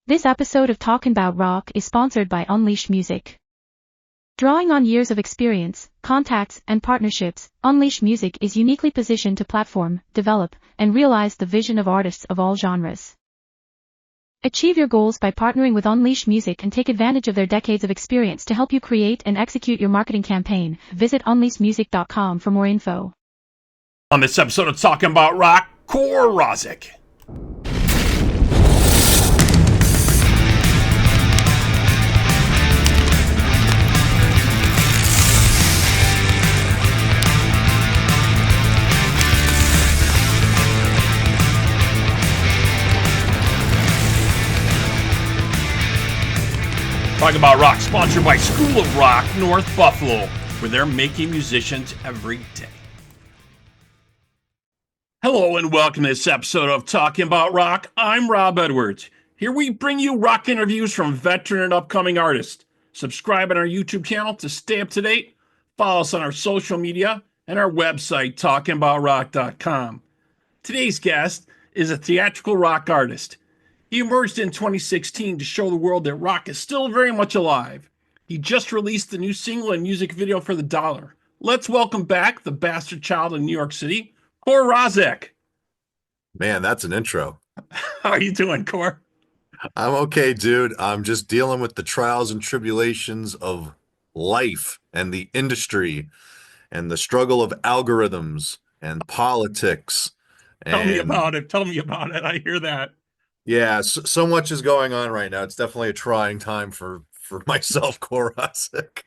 This episode of Talkin' About Rock is sponsored by Unleashed Music. Drawing on years of experience, contacts, and partnerships, Unleashed Music is uniquely positioned to platform, develop, and realize the vision of artists of all genres. Achieve your goals by partnering with Unleashed Music and take advantage of their decades of experience to help you create and execute your marketing campaign. Visit unleashedmusic.com for more info. On this episode of Talking About Rock, Rozzik. Talking About Rock, sponsored by School of Rock, North Buffalo, where they're making musicians every day. Hello and welcome to this episode of Talking About Rock. I'm Rob Edwards. Here we bring you rock interviews from veteran and upcoming artists. Subscribe on our YouTube channel to stay up to date. Follow us on our social media and our website, talkingaboutrock.com. Today's guest is a theatrical rock artist. He emerged in 2016 to show the world that rock is still very much alive. He just released the new single and music video for The Dollar. Let's welcome back the bastard child in New York City, Rozzik. Man, that's an intro. How are you doing, Cor? I'm okay, dude. I'm just dealing with the trials and tribulations of life and the industry and the struggle of algorithms and politics. Tell me about it. I hear that. Yeah, so much is going on right now. It's definitely a trying time for myself, Rozzik.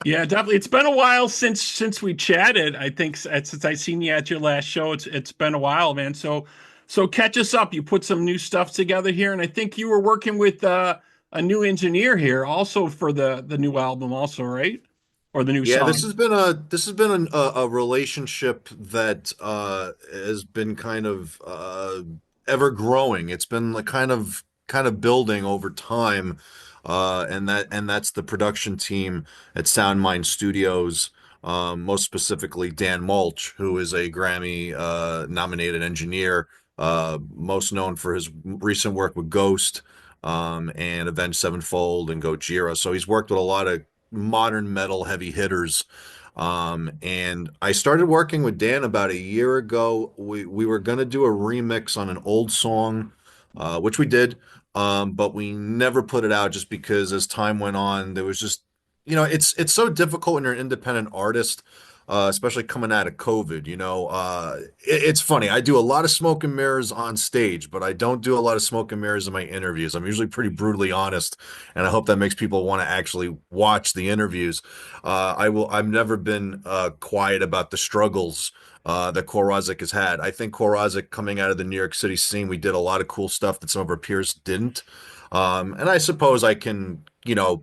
Yeah, definitely. It's been a while since we chatted. I think since I seen you at your last show, it's been a while, man. So catch us up. You put some new stuff together here, and I think you were working with a new engineer here, also for the new album, also, right? Or the new song. Yeah, this has been a relationship that has been kind of ever growing. It's been like kind of building over time, and that's the production team at SoundMind Studios, most specifically Dan Mulch, who is a Grammy nominated engineer, most known for his recent work with Ghost, and Avenged Sevenfold and Gojira. So he's worked with a lot of modern metal heavy hitters. And I started working with Dan about a year ago. We were going to do a remix on an old song, which we did, but we never put it out just because as time went on, there was just, it's so difficult when you're an independent artist, especially coming out of COVID. It's funny. I do a lot of smoke and mirrors on stage, but I don't do a lot of smoke and mirrors in my interviews. I'm usually pretty brutally honest, and I hope that makes people want to actually watch the interviews. I've never been quiet about the struggles that Rozzik has had. I think Rozzik, coming out of the New York City scene, we did a lot of cool stuff that some of our peers didn't. And I suppose I can,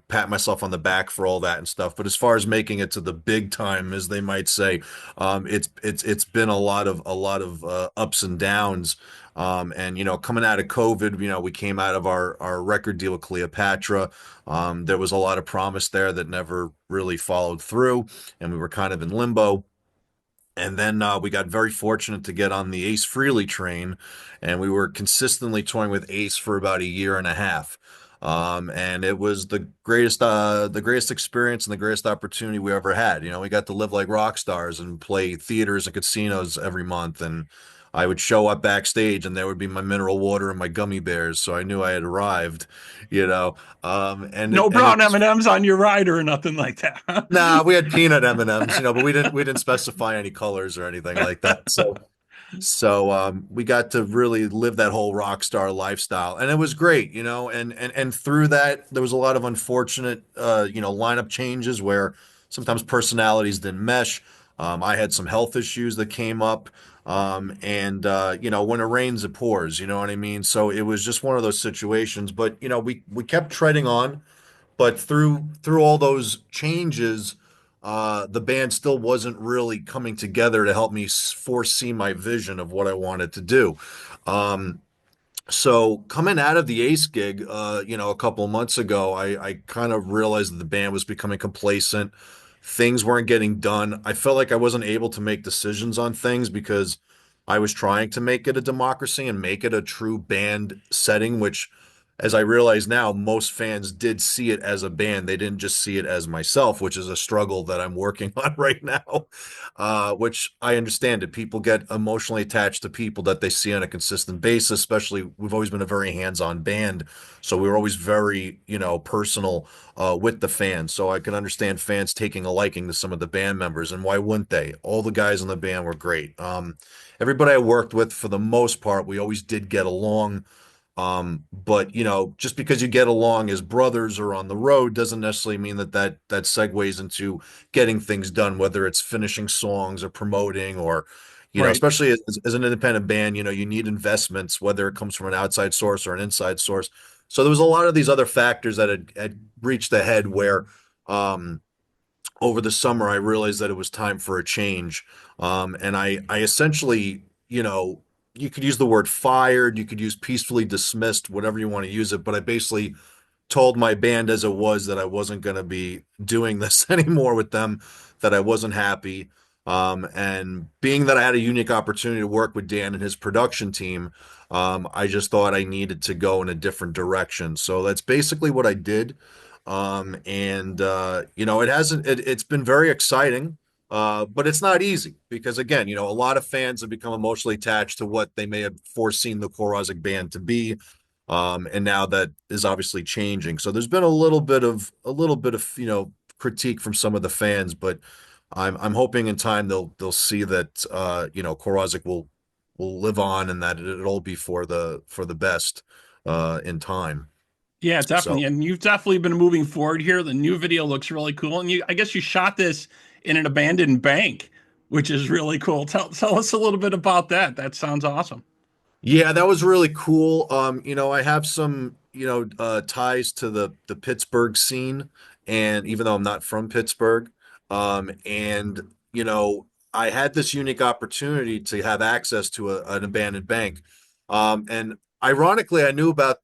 pat myself on the back for all that and stuff. But as far as making it to the big time, as they might say, it's been a lot of ups and downs. And coming out of COVID, we came out of our record deal with Cleopatra. There was a lot of promise there that never really followed through, and we were kind of in limbo. And then we got very fortunate to get on the Ace Frehley train, and we were consistently touring with Ace for about a year and a half. And it was the greatest experience and the greatest opportunity we ever had. We got to live like rock stars and play theaters and casinos every month. And I would show up backstage, and there would be my mineral water and my gummy bears, so I knew I had arrived. And no brown M&Ms on your ride or nothing like that. Nah, we had peanut M&Ms, but we didn't specify any colors or anything like that. So we got to really live that whole rock star lifestyle, and it was great, and through that there was a lot of unfortunate lineup changes where sometimes personalities didn't mesh. I had some health issues that came up. When it rains, it pours, you know what I mean? So it was just one of those situations, but we kept treading on, but through all those changes, the band still wasn't really coming together to help me foresee my vision of what I wanted to do. So coming out of the Ace gig, a couple of months ago, I kind of realized that the band was becoming complacent. Things weren't getting done. I felt like I wasn't able to make decisions on things because I was trying to make it a democracy and make it a true band setting, which as I realize now, most fans did see it as a band. They didn't just see it as myself, which is a struggle that I'm working on right now. Which I understand it. People get emotionally attached to people that they see on a consistent basis, especially we've always been a very hands-on band. So we were always very, personal with the fans. So I can understand fans taking a liking to some of the band members. And why wouldn't they? All the guys in the band were great. Everybody I worked with, for the most part, we always did get along. But just because you get along as brothers or on the road doesn't necessarily mean that segues into getting things done, whether it's finishing songs or promoting or, Right. especially as an independent band, you need investments, whether it comes from an outside source or an inside source. So there was a lot of these other factors that had reached the head where, um, over the summer, I realized that it was time for a change. And I essentially, you could use the word fired, you could use peacefully dismissed, whatever you want to use it. But I basically told my band as it was that I wasn't going to be doing this anymore with them, that I wasn't happy. And being that I had a unique opportunity to work with Dan and his production team, I just thought I needed to go in a different direction. So that's basically what I did. And it's been very exciting. But it's not easy because again, a lot of fans have become emotionally attached to what they may have foreseen the Rozzik band to be. And now that is obviously changing. So there's been a little bit of critique from some of the fans, but I'm hoping in time they'll see that Korosik will live on and that it'll be for the best in time. Yeah, So definitely. And you've definitely been moving forward here. The new video looks really cool. And I guess you shot this in an abandoned bank, which is really cool. Tell us a little bit about that. That sounds awesome. yeah, that was really cool. I have some, ties to the Pittsburgh scene, and even though I'm not from Pittsburgh, and I had this unique opportunity to have access to an abandoned bank. And ironically, I knew about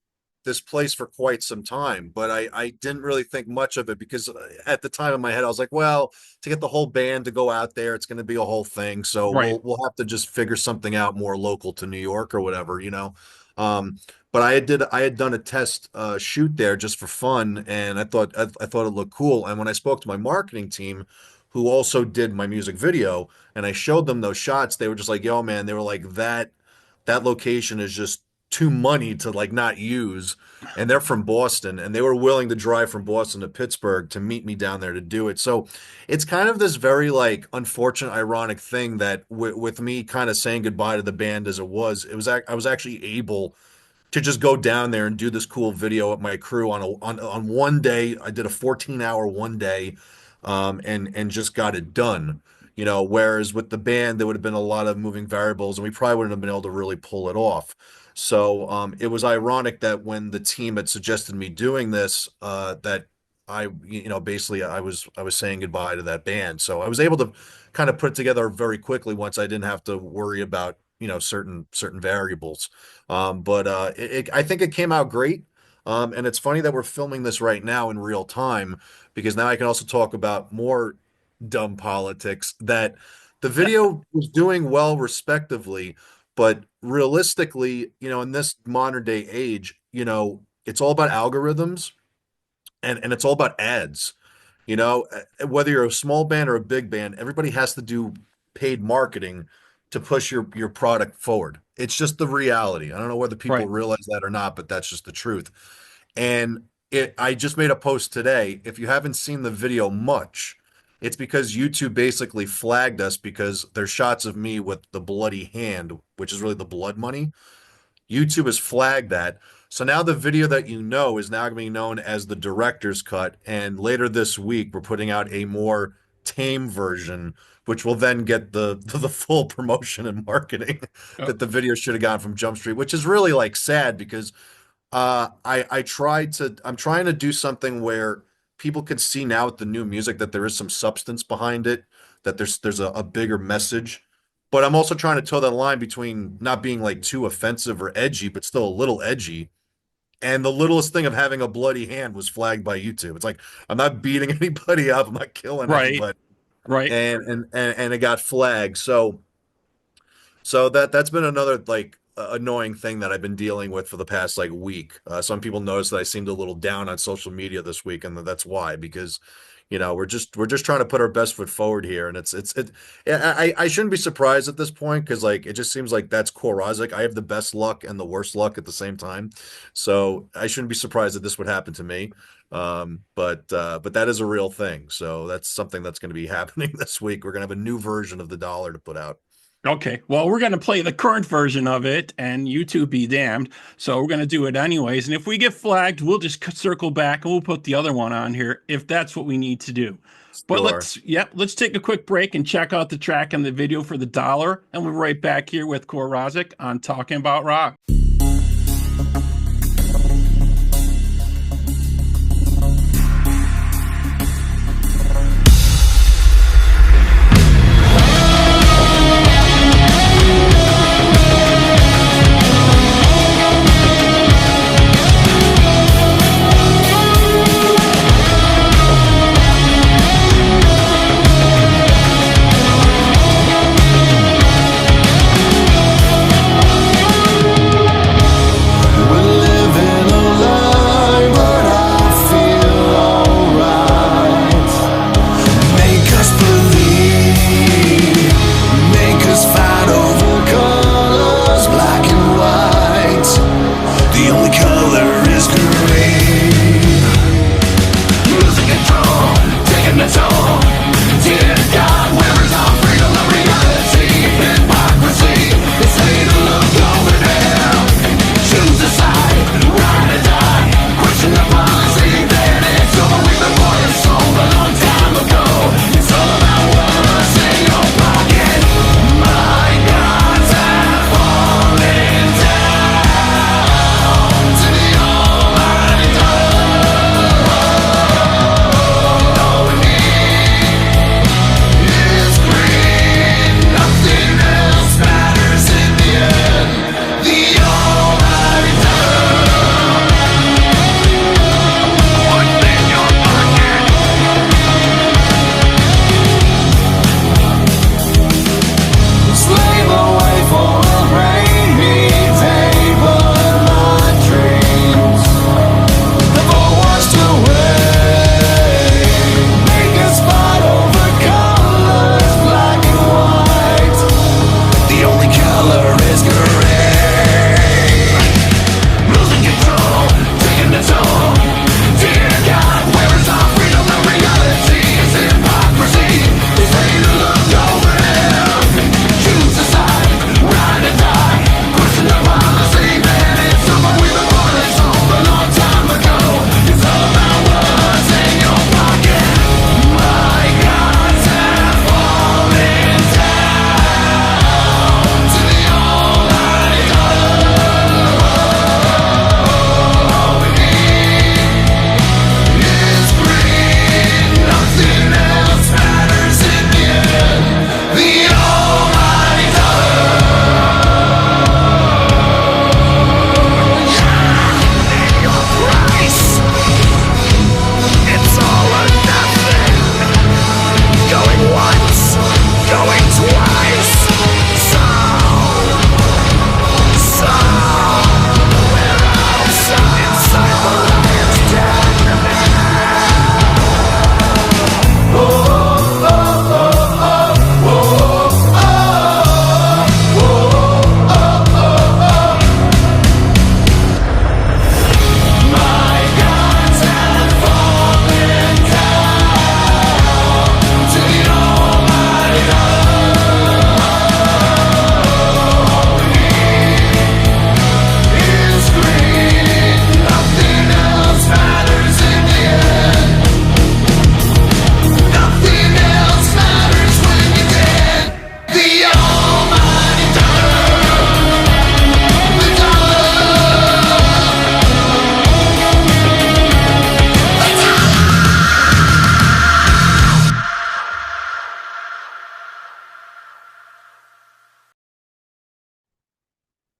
this place for quite some time, but I didn't really think much of it because at the time in my head, I was like, well, to get the whole band to go out there, it's going to be a whole thing. So Right. we'll have to just figure something out more local to New York or whatever. But I had done a test shoot there just for fun, and I thought it looked cool. And when I spoke to my marketing team, who also did my music video, and I showed them those shots, they were just like, "Yo, man," they were like, that location is just too money to like not use. And they're from Boston, and they were willing to drive from Boston to Pittsburgh to meet me down there to do it. So it's kind of this very like unfortunate, ironic thing that with me kind of saying goodbye to the band as I was actually able to just go down there and do this cool video with my crew on one day. I did a 14-hour one day, and just got it done. Whereas with the band, there would have been a lot of moving variables, and we probably wouldn't have been able to really pull it off. So it was ironic that when the team had suggested me doing this, that basically I was saying goodbye to that band. So I was able to kind of put it together very quickly once I didn't have to worry about certain variables. But I think it came out great. And it's funny that we're filming this right now in real time because now I can also talk about more dumb politics that the video was doing well respectively, but realistically, in this modern day age, it's all about algorithms and it's all about ads. Whether you're a small band or a big band, everybody has to do paid marketing to push your product forward. It's just the reality. I don't know whether people Right. realize that or not, but that's just the truth. And I just made a post today. If you haven't seen the video much, it's because YouTube basically flagged us because there's shots of me with the bloody hand, which is really the blood money. YouTube has flagged that. So now the video that is now going to be known as the director's cut. And later this week, we're putting out a more tame version, which will then get the full promotion and marketing Uh, that the video should have gotten from Jump Street, which is really like sad because I'm trying to do something where people can see now with the new music that there is some substance behind it, that there's a bigger message. But I'm also trying to toe that line between not being like too offensive or edgy, but still a little edgy. And the littlest thing of having a bloody hand was flagged by YouTube. It's like I'm not beating anybody up, I'm not killing right. anybody, Right. and it got flagged. So that's been another like annoying thing that I've been dealing with for the past like week. Some people notice that I seemed a little down on social media this week, and that's why, because we're just trying to put our best foot forward here, and I shouldn't be surprised at this point because like it just seems like that's core Rozzik. I have the best luck and the worst luck at the same time, so I shouldn't be surprised that this would happen to me. But that is a real thing. So that's something that's going to be happening this week. We're going to have a new version of the dollar to put out. Okay, well, we're going to play the current version of it, and YouTube be damned. So we're going to do it anyways. And if we get flagged, we'll just circle back and we'll put the other one on here if that's what we need to do. But Sure. let's take a quick break and check out the track and the video for the dollar. And we're right back here with Core Rozzik on Talking About Rock.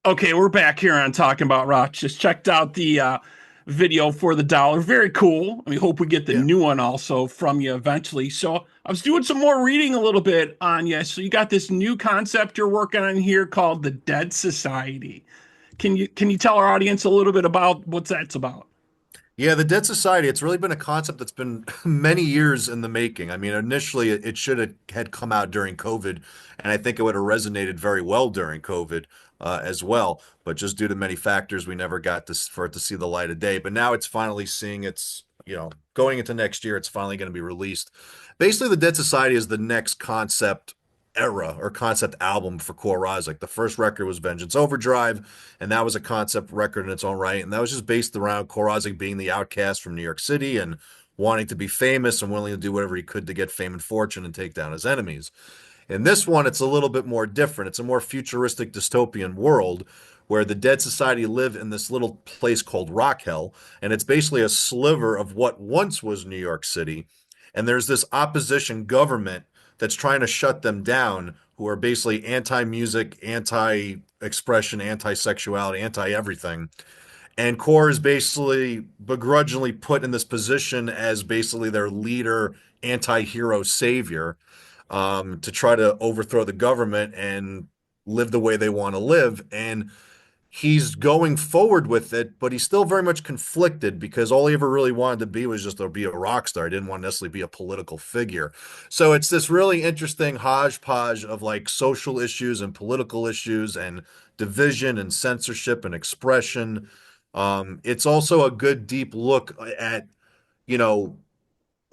Okay, we're back here on Talking About Rock. Just checked out the video for the dollar. Very cool. We hope we get the Yeah. new one also from you eventually. So I was doing some more reading a little bit on you. So you got this new concept you're working on here called the Dead Society. Can you tell our audience a little bit about what that's about? Yeah, the Dead Society, it's really been a concept that's been many years in the making. I mean, initially it should have had come out during COVID, and I think it would have resonated very well during COVID as well. But just due to many factors, we never got this for it to see the light of day. But now it's finally seeing going into next year, it's finally going to be released. Basically, the Dead Society is the next concept era or concept album for Core Rozzik. The first record was Vengeance Overdrive, and that was a concept record in its own right. And that was just based around Core Rozzik being the outcast from New York City and wanting to be famous and willing to do whatever he could to get fame and fortune and take down his enemies. In this one, it's a little bit more different. It's a more futuristic dystopian world where the Dead Society live in this little place called Rock Hell, and it's basically a sliver of what once was New York City. And there's this opposition government that's trying to shut them down, who are basically anti-music, anti-expression, anti-sexuality, anti-everything. And Core is basically begrudgingly put in this position as basically their leader, anti-hero savior, to try to overthrow the government and live the way they want to live. And he's going forward with it, but he's still very much conflicted because all he ever really wanted to be was just to be a rock star. He didn't want to necessarily be a political figure. So it's this really interesting hodgepodge of like social issues and political issues and division and censorship and expression. It's also a good deep look at, you know,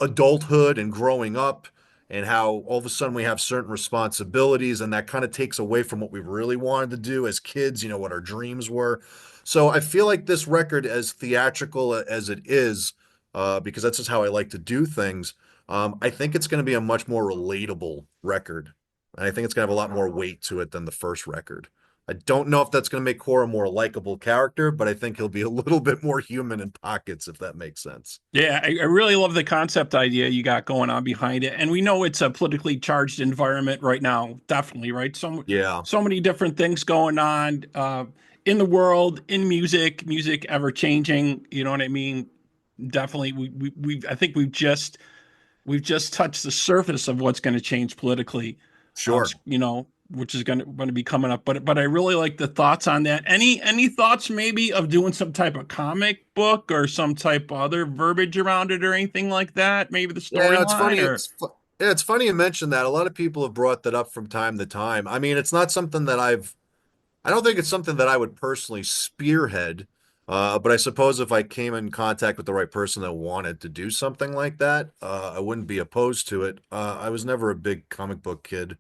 adulthood and growing up and how all of a sudden we have certain responsibilities and that kind of takes away from what we really wanted to do as kids, what our dreams were. So I feel like this record, as theatrical as it is, because that's just how I like to do things, I think it's going to be a much more relatable record. And I think it's going to have a lot more weight to it than the first record. I don't know if that's going to make Cora a more likable character, but I think he'll be a little bit more human in pockets, if that makes sense. Yeah, I really love the concept idea you got going on behind it. And we know it's a politically charged environment right now, definitely, right? Yeah, So many different things going on in the world, in music ever changing, you know what I mean? Definitely we I think we've just touched the surface of what's going to change politically, sure. which is going to be coming up. But I really like the thoughts on that. Any thoughts maybe of doing some type of comic book or some type of other verbiage around it or anything like that? Maybe the Yeah, it's storyline funny. or Yeah, it's funny you mentioned that. A lot of people have brought that up from time to time. I mean, it's not something that I don't think it's something that I would personally spearhead. But I suppose if I came in contact with the right person that wanted to do something like that, I wouldn't be opposed to it. I was never a big comic book kid,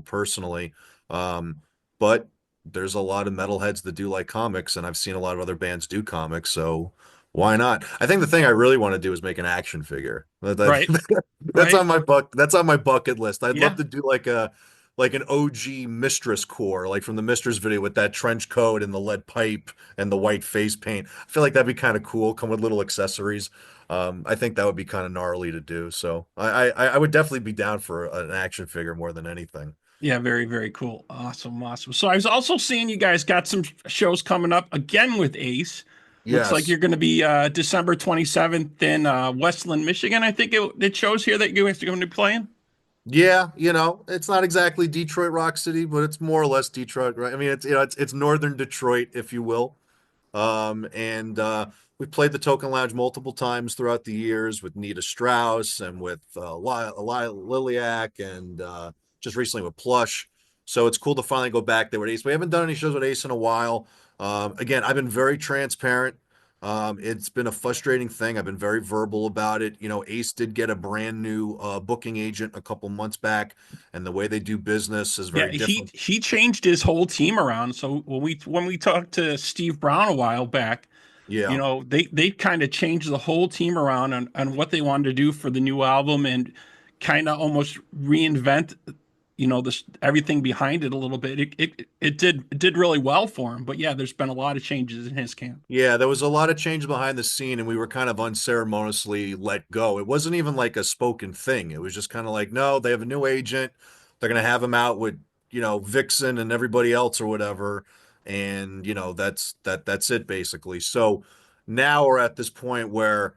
personally. Um, but there's a lot of metalheads that do like comics, and I've seen a lot of other bands do comics, so why not? I think the thing I really want to do is make an action figure. right, That's right? on my bucket list. I'd love Yeah. to do like an OG Mistress core, like from the Mistress video with that trench coat and the lead pipe and the white face paint. I feel like that'd be kind of cool. Come with little accessories. I think that would be kind of gnarly to do. So I would definitely be down for an action figure more than anything. Yeah, very, very cool. Awesome, awesome. So I was also seeing you guys got some shows coming up again with Ace. Looks like Yes. you're going to be December 27th in Westland, Michigan. I think it shows here that you guys are going to be playing. Yeah, it's not exactly Detroit Rock City, but it's more or less Detroit, right? I mean, it's northern Detroit, if you will. And we played the Token Lounge multiple times throughout the years with Nita Strauss and with Liliac and just recently with Plush. So it's cool to finally go back there with Ace. We haven't done any shows with Ace in a while. Again, I've been very transparent. It's been a frustrating thing. I've been very verbal about it. Ace did get a brand new booking agent a couple months back, and the way they do business is Yeah, very he different. he changed his whole team around. So when we talked to Steve Brown a while back, Yeah. they kind of changed the whole team around on what they wanted to do for the new album and kind of almost reinvent this everything behind it a little bit. It did really well for him. But yeah, there's been a lot of changes in his camp. Yeah, there was a lot of change behind the scene, and we were kind of unceremoniously let go. It wasn't even like a spoken thing. It was just kind of like, no, they have a new agent. They're gonna have him out with, Vixen and everybody else or whatever, and that's it basically. So Now we're at this point where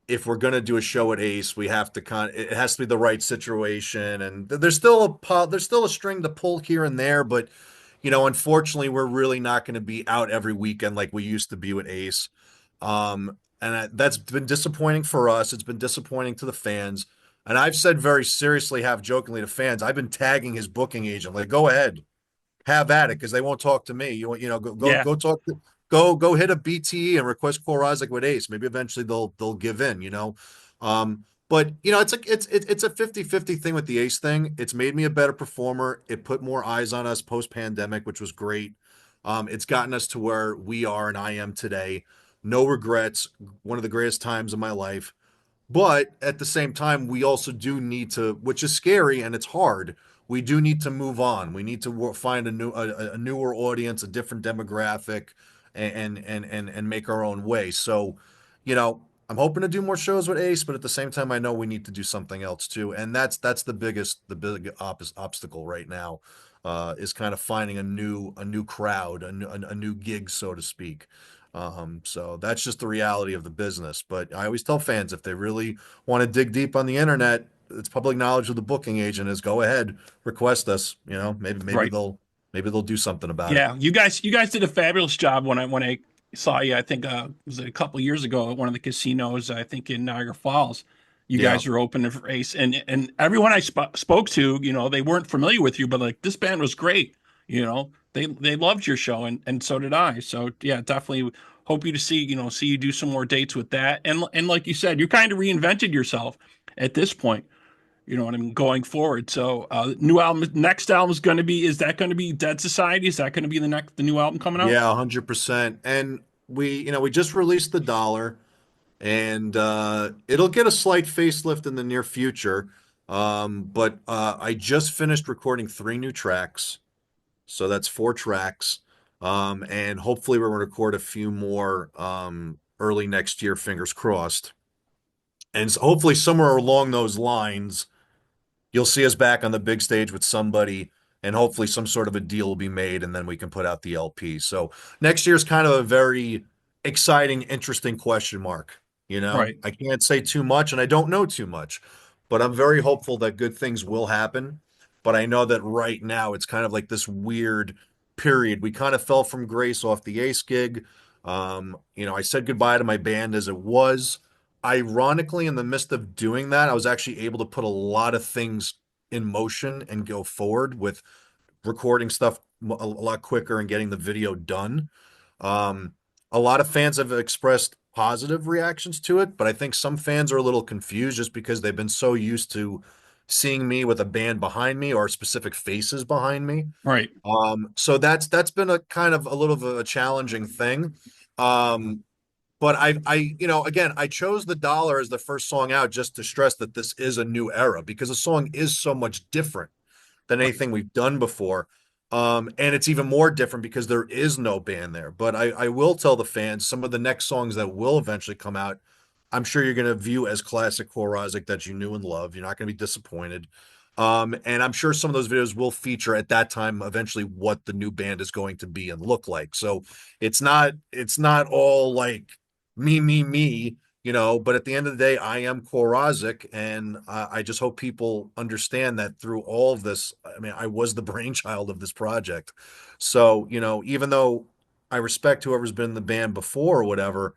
if we're going to do a show at Ace, we have to it has to be the right situation, and there's still a string to pull here and there, but unfortunately, we're really not going to be out every weekend like we used to be with Ace. And that's been disappointing for us. It's been disappointing to the fans. And I've said very seriously, half jokingly to fans, I've been tagging his booking agent, like, go ahead, have at it, because they won't talk to me. Yeah, Go talk to, go hit a BTE and request Cole Rozzik with Ace. Maybe eventually they'll give in. But it's a 50-50 thing with the Ace thing. It's made me a better performer. It put more eyes on us post pandemic, which was great. It's gotten us to where we are and I am today. No regrets. One of the greatest times of my life. But at the same time, we also do need to, which is scary and it's hard. We do need to move on. We need to find a newer audience, a different demographic, and make our own way. So, I'm hoping to do more shows with Ace, but at the same time, I know we need to do something else too. And that's the big obstacle right now, is kind of finding a new crowd, a new gig, so to speak. So that's just the reality of the business. But I always tell fans, if they really want to dig deep on the internet, it's public knowledge of the booking agent is go ahead, request us. Maybe right. they'll do something about it. Yeah, you guys did a fabulous job when I saw you. I think was it a couple years ago at one of the casinos, I think in Niagara Falls. You Yeah. guys were opening for Ace, and everyone I spoke to, they weren't familiar with you, but like this band was great. They loved your show, and so did I. So yeah, definitely hope you to see you do some more dates with that. And like you said, you kind of reinvented yourself at this point. You know what I mean? Going forward. So, new album, next album is that going to be Dead Society? Is that going to be the new album coming out? Yeah, 100%. And we just released the dollar, and it'll get a slight facelift in the near future. But I just finished recording 3 new tracks. So that's 4 tracks. And hopefully we're going to record a few more early next year, fingers crossed. And so hopefully somewhere along those lines, you'll see us back on the big stage with somebody, and hopefully some sort of a deal will be made, and then we can put out the LP. So next year is kind of a very exciting, interesting question mark. Right. I can't say too much, and I don't know too much, but I'm very hopeful that good things will happen. But I know that right now it's kind of like this weird period. We kind of fell from grace off the Ace gig. I said goodbye to my band as it was. Ironically, in the midst of doing that, I was actually able to put a lot of things in motion and go forward with recording stuff a lot quicker and getting the video done. Um, a lot of fans have expressed positive reactions to it, but I think some fans are a little confused just because they've been so used to seeing me with a band behind me or specific faces behind me. Right. So that's been a kind of a little of a challenging thing. Um, but again, I chose the dollar as the first song out just to stress that this is a new era because the song is so much different than Right. anything we've done before. And it's even more different because there is no band there. But I will tell the fans some of the next songs that will eventually come out, I'm sure you're going to view as classic Korozik that you knew and loved. You're not going to be disappointed. And I'm sure some of those videos will feature at that time eventually what the new band is going to be and look like. So it's not all like me, but at the end of the day, I am Korozik, and I just hope people understand that through all of this, I mean, I was the brainchild of this project. So, even though I respect whoever's been in the band before or whatever,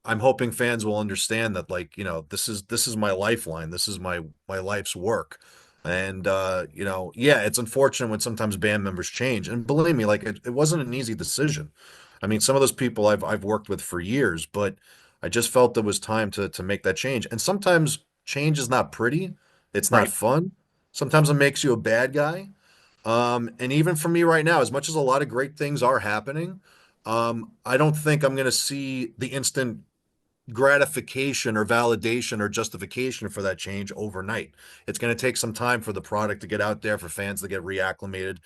I'm hoping fans will understand that, like, this is my lifeline. This is my life's work. And yeah, it's unfortunate when sometimes band members change. And believe me, like it wasn't an easy decision. I mean, some of those people I've worked with for years, but I just felt it was time to make that change. And sometimes change is not pretty. It's not Right. fun. Sometimes it makes you a bad guy. And even for me right now, as much as a lot of great things are happening, I don't think I'm going to see the instant gratification or validation or justification for that change overnight. It's going to take some time for the product to get out there, for fans to get reacclimated.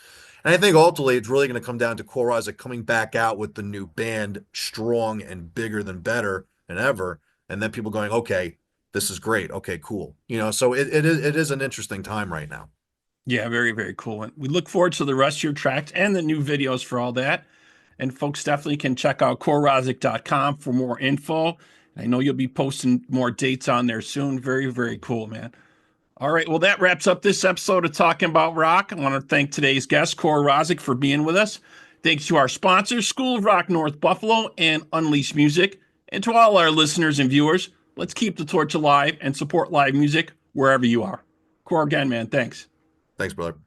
And I think ultimately it's really going to come down to Korozik coming back out with the new band, strong and bigger than better than ever. And then people going, okay, this is great. Okay, cool. So it is an interesting time right now. Yeah, very, very cool. And we look forward to the rest of your tracks and the new videos for all that. And folks definitely can check out CoreRozzik.com for more info. I know you'll be posting more dates on there soon. Very, very cool, man. All right, well, that wraps up this episode of Talking About Rock. I want to thank today's guest, Cor Rozzik, for being with us. Thanks to our sponsors, School of Rock North Buffalo and Unleash Music. And to all our listeners and viewers, let's keep the torch alive and support live music wherever you are. Cor, again, man, thanks. Thanks, brother.